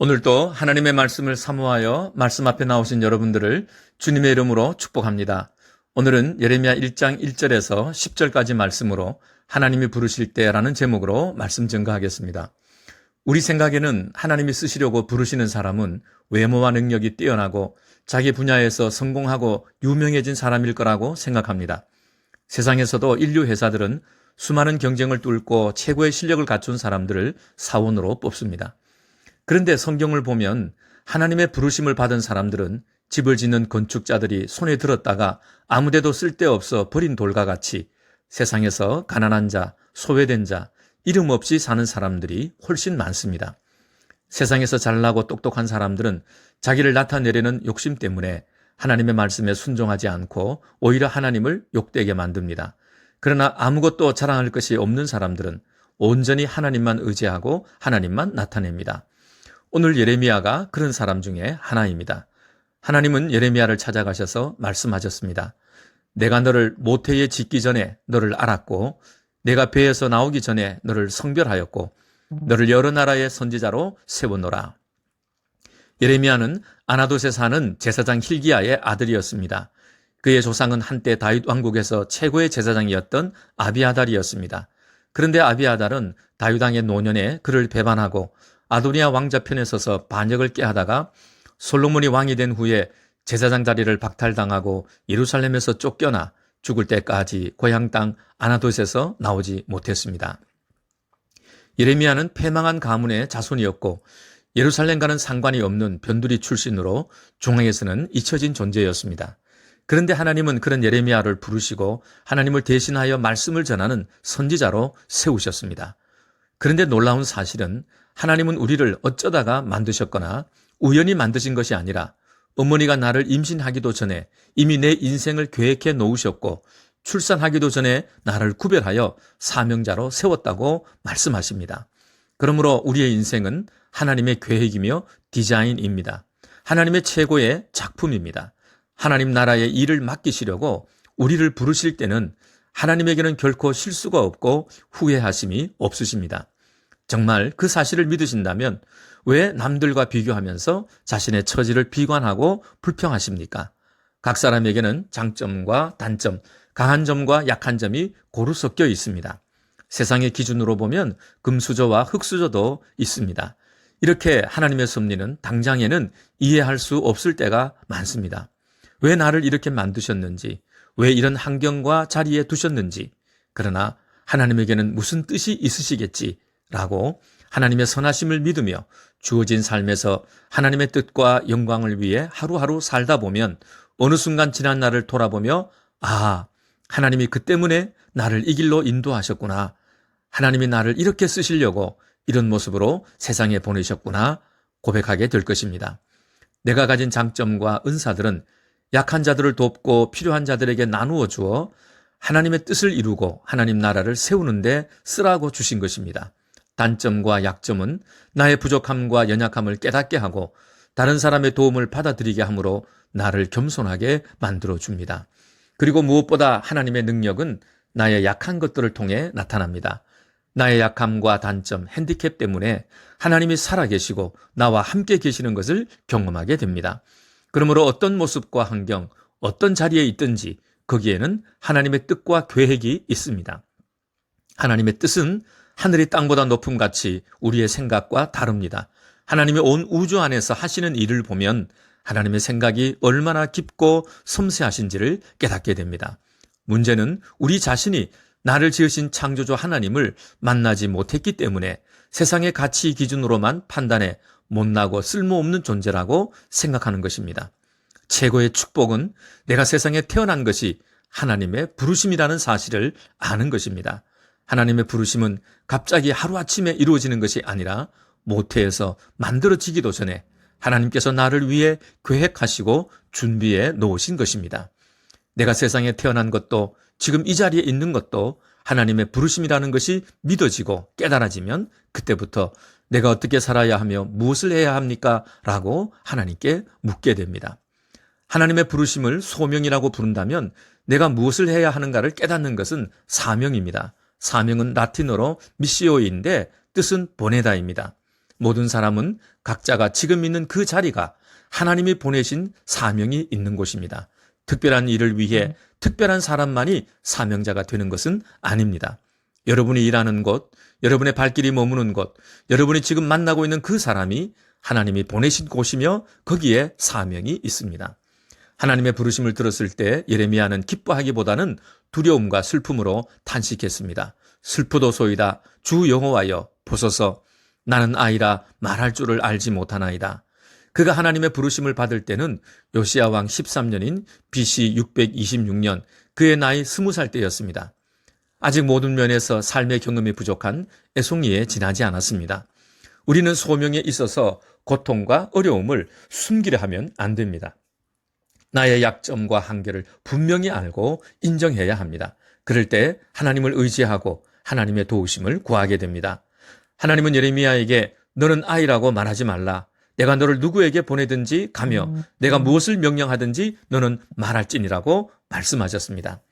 오늘도 하나님의 말씀을 사모하여 말씀 앞에 나오신 여러분들을 주님의 이름으로 축복합니다. 오늘은 예레미야 1장 1절에서 10절까지 말씀으로 하나님이 부르실 때라는 제목으로 말씀 증거하겠습니다. 우리 생각에는 하나님이 쓰시려고 부르시는 사람은 외모와 능력이 뛰어나고 자기 분야에서 성공하고 유명해진 사람일 거라고 생각합니다. 세상에서도 인류 회사들은 수많은 경쟁을 뚫고 최고의 실력을 갖춘 사람들을 사원으로 뽑습니다. 그런데 성경을 보면 하나님의 부르심을 받은 사람들은 집을 짓는 건축자들이 손에 들었다가 아무데도 쓸데없어 버린 돌과 같이 세상에서 가난한 자, 소외된 자, 이름 없이 사는 사람들이 훨씬 많습니다. 세상에서 잘나고 똑똑한 사람들은 자기를 나타내려는 욕심 때문에 하나님의 말씀에 순종하지 않고 오히려 하나님을 욕되게 만듭니다. 그러나 아무것도 자랑할 것이 없는 사람들은 온전히 하나님만 의지하고 하나님만 나타냅니다. 오늘 예레미야가 그런 사람 중에 하나입니다. 하나님은 예레미야를 찾아가셔서 말씀하셨습니다. 내가 너를 모태에 짓기 전에 너를 알았고 내가 배에서 나오기 전에 너를 성별하였고 너를 여러 나라의 선지자로 세워노라. 예레미야는 아나돗에 사는 제사장 hil기야의 아들이었습니다. 그의 조상은 한때 다윗 왕국에서 최고의 제사장이었던 아비아달이었습니다. 그런데 아비아달은 다윗 왕의 노년에 그를 배반하고 아도니아 왕자 편에 서서 반역을 꾀하다가 솔로몬이 왕이 된 후에 제사장 자리를 박탈당하고 예루살렘에서 쫓겨나 죽을 때까지 고향 땅 아나돗에서 나오지 못했습니다. 예레미야는 패망한 가문의 자손이었고 예루살렘과는 상관이 없는 변두리 출신으로 중앙에서는 잊혀진 존재였습니다. 그런데 하나님은 그런 예레미야를 부르시고 하나님을 대신하여 말씀을 전하는 선지자로 세우셨습니다. 그런데 놀라운 사실은 하나님은 우리를 어쩌다가 만드셨거나 우연히 만드신 것이 아니라 어머니가 나를 임신하기도 전에 이미 내 인생을 계획해 놓으셨고 출산하기도 전에 나를 구별하여 사명자로 세웠다고 말씀하십니다. 그러므로 우리의 인생은 하나님의 계획이며 디자인입니다. 하나님의 최고의 작품입니다. 하나님 나라의 일을 맡기시려고 우리를 부르실 때는 하나님에게는 결코 실수가 없고 후회하심이 없으십니다. 정말 그 사실을 믿으신다면 왜 남들과 비교하면서 자신의 처지를 비관하고 불평하십니까? 각 사람에게는 장점과 단점, 강한 점과 약한 점이 고루 섞여 있습니다. 세상의 기준으로 보면 금수저와 흙수저도 있습니다. 이렇게 하나님의 섭리는 당장에는 이해할 수 없을 때가 많습니다. 왜 나를 이렇게 만드셨는지, 왜 이런 환경과 자리에 두셨는지, 그러나 하나님에게는 무슨 뜻이 있으시겠지 라고 하나님의 선하심을 믿으며 주어진 삶에서 하나님의 뜻과 영광을 위해 하루하루 살다 보면 어느 순간 지난 날을 돌아보며 하나님이 그 때문에 나를 이 길로 인도하셨구나. 하나님이 나를 이렇게 쓰시려고 이런 모습으로 세상에 보내셨구나 고백하게 될 것입니다. 내가 가진 장점과 은사들은 약한 자들을 돕고 필요한 자들에게 나누어 주어 하나님의 뜻을 이루고 하나님 나라를 세우는 데 쓰라고 주신 것입니다. 단점과 약점은 나의 부족함과 연약함을 깨닫게 하고 다른 사람의 도움을 받아들이게 함으로 나를 겸손하게 만들어 줍니다. 그리고 무엇보다 하나님의 능력은 나의 약한 것들을 통해 나타납니다. 나의 약함과 단점, 핸디캡 때문에 하나님이 살아계시고 나와 함께 계시는 것을 경험하게 됩니다. 그러므로 어떤 모습과 환경, 어떤 자리에 있든지 거기에는 하나님의 뜻과 계획이 있습니다. 하나님의 뜻은 하늘이 땅보다 높음 같이 우리의 생각과 다릅니다. 하나님의 온 우주 안에서 하시는 일을 보면 하나님의 생각이 얼마나 깊고 섬세하신지를 깨닫게 됩니다. 문제는 우리 자신이 나를 지으신 창조주 하나님을 만나지 못했기 때문에 세상의 가치 기준으로만 판단해 못나고 쓸모없는 존재라고 생각하는 것입니다. 최고의 축복은 내가 세상에 태어난 것이 하나님의 부르심이라는 사실을 아는 것입니다. 하나님의 부르심은 갑자기 하루아침에 이루어지는 것이 아니라 모태에서 만들어지기도 전에 하나님께서 나를 위해 계획하시고 준비해 놓으신 것입니다. 내가 세상에 태어난 것도 지금 이 자리에 있는 것도 하나님의 부르심이라는 것이 믿어지고 깨달아지면 그때부터 내가 어떻게 살아야 하며 무엇을 해야 합니까? 라고 하나님께 묻게 됩니다. 하나님의 부르심을 소명이라고 부른다면 내가 무엇을 해야 하는가를 깨닫는 것은 사명입니다. 사명은 라틴어로 미시오인데 뜻은 보내다입니다. 모든 사람은 각자가 지금 있는 그 자리가 하나님이 보내신 사명이 있는 곳입니다. 특별한 일을 위해 특별한 사람만이 사명자가 되는 것은 아닙니다. 여러분이 일하는 곳, 여러분의 발길이 머무는 곳, 여러분이 지금 만나고 있는 그 사람이 하나님이 보내신 곳이며 거기에 사명이 있습니다. 하나님의 부르심을 들었을 때 예레미야는 기뻐하기보다는 두려움과 슬픔으로 탄식했습니다. 슬프도소이다. 주 여호와여 보소서. 나는 아이라 말할 줄을 알지 못하나이다. 그가 하나님의 부르심을 받을 때는 요시야 왕 13년인 BC 626년 그의 나이 20살 때였습니다. 아직 모든 면에서 삶의 경험이 부족한 애송이에 지나지 않았습니다. 우리는 소명에 있어서 고통과 어려움을 숨기려 하면 안 됩니다. 나의 약점과 한계를 분명히 알고 인정해야 합니다. 그럴 때 하나님을 의지하고 하나님의 도우심을 구하게 됩니다. 하나님은 예레미야에게 너는 아이라고 말하지 말라. 내가 너를 누구에게 보내든지 가며 내가 무엇을 명령하든지 너는 말할지니라고 말씀하셨습니다.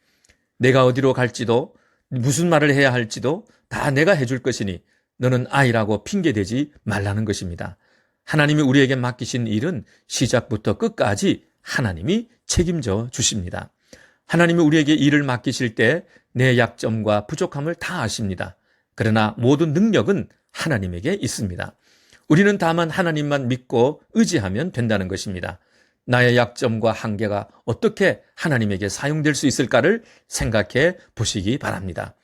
내가 어디로 갈지도 무슨 말을 해야 할지도 다 내가 해줄 것이니 너는 아이라고 핑계대지 말라는 것입니다. 하나님이 우리에게 맡기신 일은 시작부터 끝까지 하나님이 책임져 주십니다. 하나님이 우리에게 일을 맡기실 때 내 약점과 부족함을 다 아십니다. 그러나 모든 능력은 하나님에게 있습니다. 우리는 다만 하나님만 믿고 의지하면 된다는 것입니다. 나의 약점과 한계가 어떻게 하나님에게 사용될 수 있을까를 생각해 보시기 바랍니다.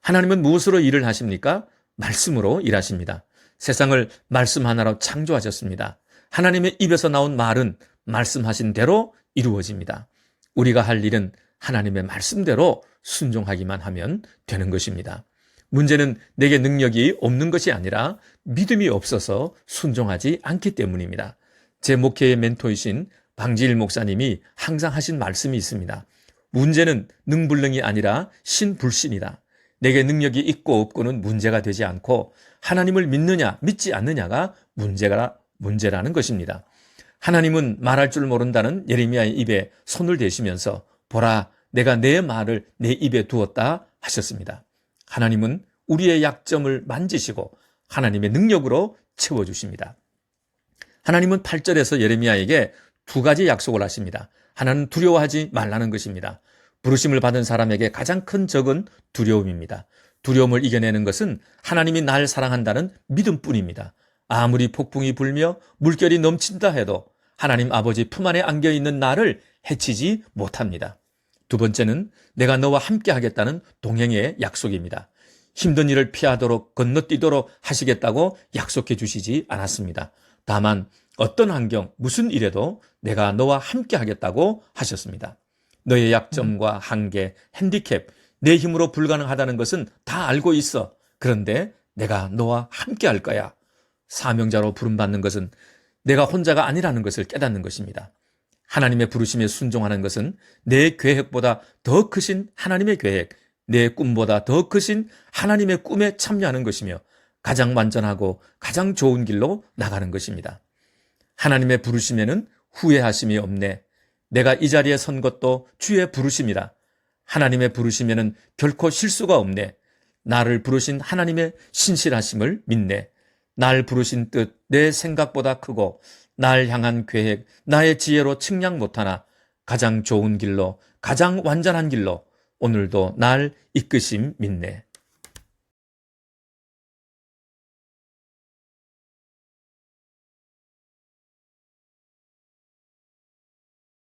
하나님은 무엇으로 일을 하십니까? 말씀으로 일하십니다. 세상을 말씀 하나로 창조하셨습니다. 하나님의 입에서 나온 말은 말씀하신 대로 이루어집니다. 우리가 할 일은 하나님의 말씀대로 순종하기만 하면 되는 것입니다. 문제는 내게 능력이 없는 것이 아니라 믿음이 없어서 순종하지 않기 때문입니다. 제 목회의 멘토이신 방지일 목사님이 항상 하신 말씀이 있습니다. 문제는 능불능이 아니라 신불신이다. 내게 능력이 있고 없고는 문제가 되지 않고 하나님을 믿느냐 믿지 않느냐가 문제라는 것입니다. 하나님은 말할 줄 모른다는 예레미야의 입에 손을 대시면서 보라 내가 내 말을 내 입에 두었다 하셨습니다. 하나님은 우리의 약점을 만지시고 하나님의 능력으로 채워주십니다. 하나님은 8절에서 예레미야에게 두 가지 약속을 하십니다. 하나는 두려워하지 말라는 것입니다. 부르심을 받은 사람에게 가장 큰 적은 두려움입니다. 두려움을 이겨내는 것은 하나님이 날 사랑한다는 믿음뿐입니다. 아무리 폭풍이 불며 물결이 넘친다 해도 하나님 아버지 품 안에 안겨있는 나를 해치지 못합니다. 두 번째는 내가 너와 함께 하겠다는 동행의 약속입니다. 힘든 일을 피하도록 건너뛰도록 하시겠다고 약속해 주시지 않았습니다. 다만 어떤 환경, 무슨 일에도 내가 너와 함께 하겠다고 하셨습니다. 너의 약점과 한계, 핸디캡, 내 힘으로 불가능하다는 것은 다 알고 있어. 그런데 내가 너와 함께 할 거야. 사명자로 부름받는 것은 내가 혼자가 아니라는 것을 깨닫는 것입니다. 하나님의 부르심에 순종하는 것은 내 계획보다 더 크신 하나님의 계획, 내 꿈보다 더 크신 하나님의 꿈에 참여하는 것이며 가장 완전하고 가장 좋은 길로 나가는 것입니다. 하나님의 부르심에는 후회하심이 없네. 내가 이 자리에 선 것도 주의 부르심이라. 하나님의 부르심에는 결코 실수가 없네. 나를 부르신 하나님의 신실하심을 믿네. 날 부르신 뜻 내 생각보다 크고 날 향한 계획 나의 지혜로 측량 못하나 가장 좋은 길로 가장 완전한 길로 오늘도 날 이끄심 믿네.